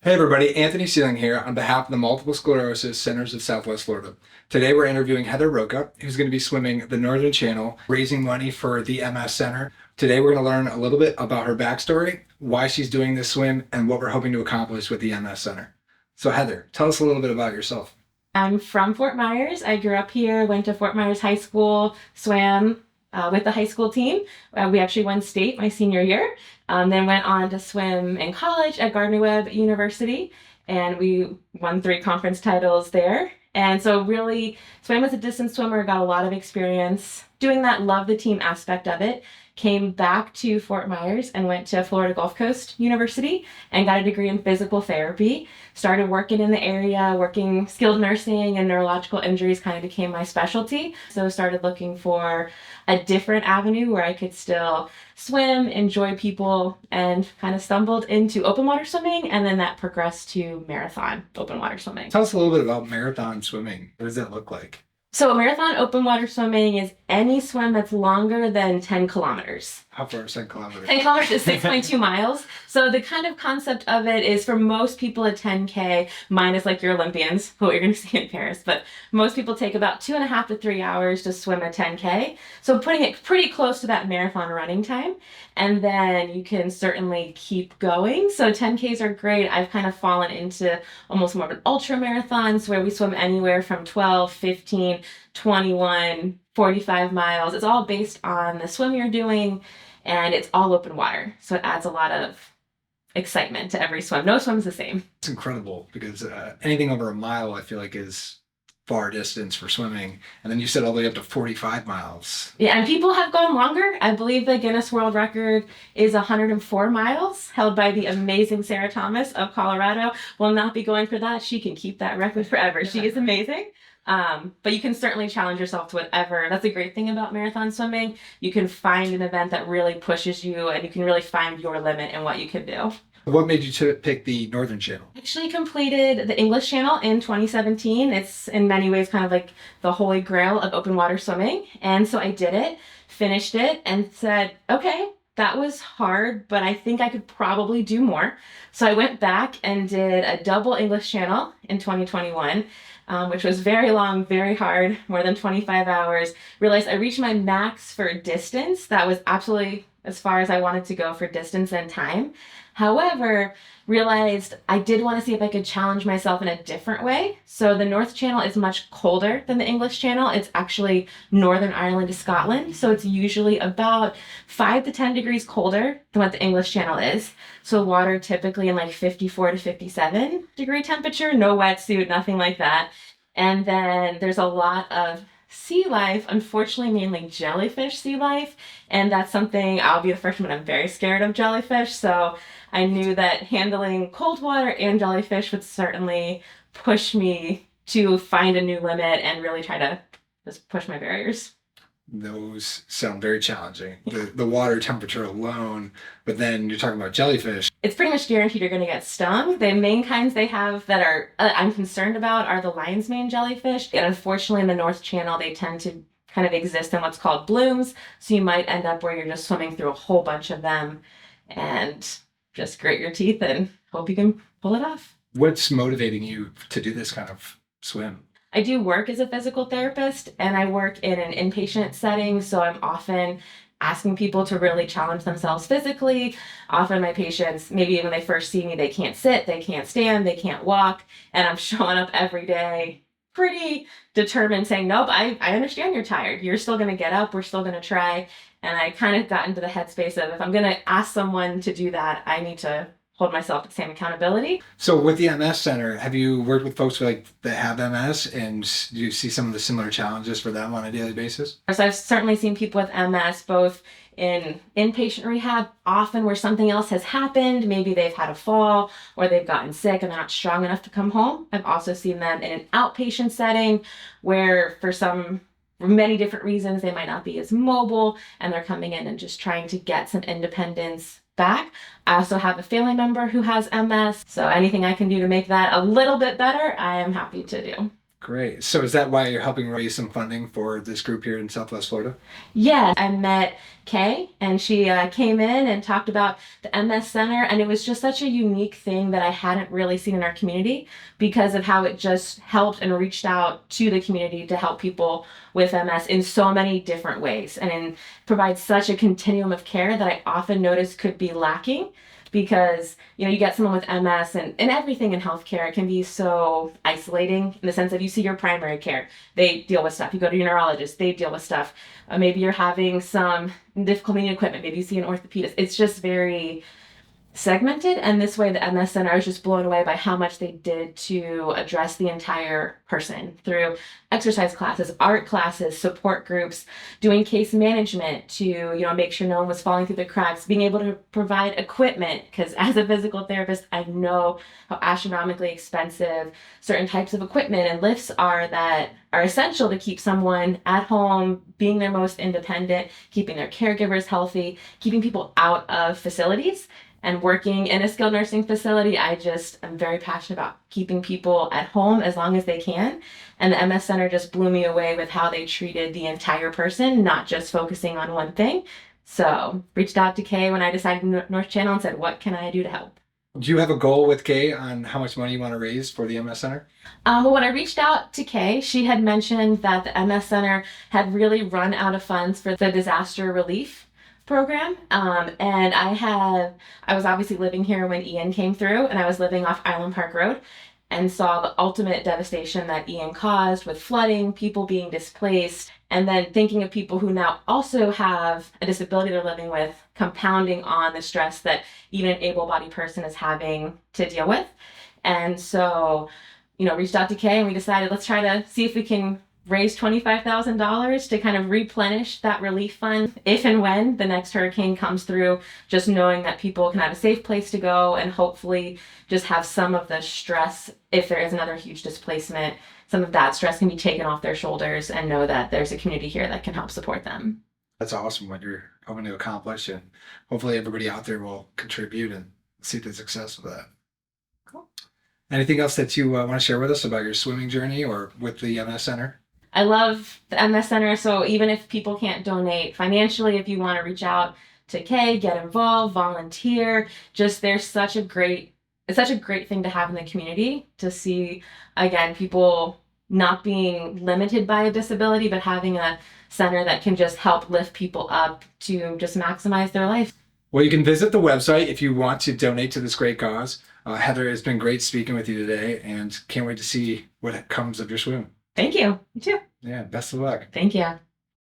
Hey everybody, Anthony Sealing here on behalf of the Multiple Sclerosis Centers of Southwest Florida. Today we're interviewing Heather Roka, who's going to be swimming the Northern Channel, raising money for the MS Center. Today we're going to learn a little bit about her backstory, why she's doing this swim, and what we're hoping to accomplish with the MS Center. So Heather, tell us a little bit about yourself. I'm from Fort Myers. I grew up here, went to Fort Myers High School, swam with the high school team. We actually won state my senior year. Then went on to swim in college at Gardner-Webb University, and we won 3 conference titles there. And so really swam as a distance swimmer, got a lot of experience doing that, loved the team aspect of it. Came back to Fort Myers and went to Florida Gulf Coast University and got a degree in physical therapy. Started working in the area, working skilled nursing, and neurological injuries kind of became my specialty. So started looking for a different avenue where I could still swim, enjoy people, and kind of stumbled into open water swimming, and then that progressed to marathon open water swimming. Tell us a little bit about marathon swimming. What does that look like? So marathon open water swimming is any swim that's longer than 10 kilometers. How far is 10 kilometers? 10 kilometers is 6.2 miles. So the kind of concept of it is for most people a 10K, minus like your Olympians, who you're going to see in Paris, but most people take about 2.5 to 3 hours to swim a 10K. So putting it pretty close to that marathon running time. And then you can certainly keep going. So 10Ks are great. I've kind of fallen into almost more of an ultra marathons where we swim anywhere from 12, 15, 21, 45 miles. It's all based on the swim you're doing, and it's all open water. So it adds a lot of excitement to every swim. No swim's the same. It's incredible because anything over a mile I feel like is far distance for swimming. And then you said all the way up to 45 miles. Yeah, and people have gone longer. I believe the Guinness World Record is 104 miles, held by the amazing Sarah Thomas of Colorado. Will not be going for that. She can keep that record forever. She is amazing. But you can certainly challenge yourself to whatever. That's a great thing about marathon swimming. You can find an event that really pushes you, and you can really find your limit and what you can do. What made you pick the Northern Channel? Actually completed the English Channel in 2017. It's in many ways kind of like the holy grail of open water swimming. And so I did it, finished it, and said, okay, that was hard, but I think I could probably do more. So I went back and did a double English Channel in 2021. Which was very long, very hard, more than 25 hours. Realized I reached my max for distance. That was absolutely as far as I wanted to go for distance and time. However, realized I did want to see if I could challenge myself in a different way. So the North Channel is much colder than the English Channel. It's actually Northern Ireland to Scotland. So it's usually about 5 to 10 degrees colder than what the English Channel is. So water typically in like 54 to 57 degree temperature, no wetsuit, nothing like that. And then there's a lot of sea life, unfortunately, mainly jellyfish sea life. And that's something, I'll be the first one, I'm very scared of jellyfish. So I knew that handling cold water and jellyfish would certainly push me to find a new limit and really try to just push my barriers. Those sound very challenging. The water temperature alone, but then you're talking about jellyfish. It's pretty much guaranteed you're going to get stung. The main kinds they have that are I'm concerned about are the lion's mane jellyfish. And unfortunately in the North Channel, they tend to kind of exist in what's called blooms. So you might end up where you're just swimming through a whole bunch of them and just grit your teeth and hope you can pull it off. What's motivating you to do this kind of swim? I do work as a physical therapist, and I work in an inpatient setting, so I'm often asking people to really challenge themselves physically. Often my patients, maybe when they first see me, they can't sit, they can't stand, they can't walk, and I'm showing up every day pretty determined saying, nope, I understand you're tired. You're still going to get up. We're still going to try. And I kind of got into the headspace of if I'm going to ask someone to do that, I need to hold myself to the same accountability. So with the MS Center, have you worked with folks that have MS, and do you see some of the similar challenges for them on a daily basis? So I've certainly seen people with MS, both in inpatient rehab, often where something else has happened. Maybe they've had a fall or they've gotten sick and they're not strong enough to come home. I've also seen them in an outpatient setting where for many different reasons, they might not be as mobile and they're coming in and just trying to get some independence back. I also have a family member who has MS, so anything I can do to make that a little bit better, I am happy to do. Great. So is that why you're helping raise some funding for this group here in Southwest Florida? Yeah, I met Kay, and she came in and talked about the MS Center, and it was just such a unique thing that I hadn't really seen in our community because of how it just helped and reached out to the community to help people with MS in so many different ways, and provides such a continuum of care that I often notice could be lacking because you get someone with MS and everything in healthcare can be so isolating in the sense that you see your primary care, they deal with stuff. You go to your neurologist, they deal with stuff. Maybe you're having some difficulty in equipment, maybe you see an orthopedist. It's just very segmented, and this way the MS Center, I was just blown away by how much they did to address the entire person through exercise classes, art classes, support groups, doing case management to make sure no one was falling through the cracks, being able to provide equipment, because as a physical therapist I know how astronomically expensive certain types of equipment and lifts are that are essential to keep someone at home, being their most independent, keeping their caregivers healthy, keeping people out of facilities. And working in a skilled nursing facility, I'm very passionate about keeping people at home as long as they can. And the MS Center just blew me away with how they treated the entire person, not just focusing on one thing. So reached out to Kay when I decided North Channel and said, what can I do to help? Do you have a goal with Kay on how much money you want to raise for the MS Center? Well, when I reached out to Kay, she had mentioned that the MS Center had really run out of funds for the disaster relief program. And I was obviously living here when Ian came through, and I was living off Island Park Road and saw the ultimate devastation that Ian caused with flooding, people being displaced, and then thinking of people who now also have a disability they're living with, compounding on the stress that even an able-bodied person is having to deal with. And so, reached out to Kay and we decided let's try to see if we can raise $25,000 to kind of replenish that relief fund if and when the next hurricane comes through, just knowing that people can have a safe place to go and hopefully just have some of the stress, if there is another huge displacement, some of that stress can be taken off their shoulders and know that there's a community here that can help support them. That's awesome what you're hoping to accomplish, and hopefully everybody out there will contribute and see the success of that. Cool. Anything else that you want to share with us about your swimming journey or with the MS Center? I love the MS Center, so even if people can't donate financially, if you want to reach out to Kay, get involved, volunteer, it's such a great thing to have in the community to see, again, people not being limited by a disability, but having a center that can just help lift people up to just maximize their life. Well, you can visit the website if you want to donate to this great cause. Heather, it's been great speaking with you today, and can't wait to see what comes of your swim. Thank you. You too. Yeah, best of luck. Thank you.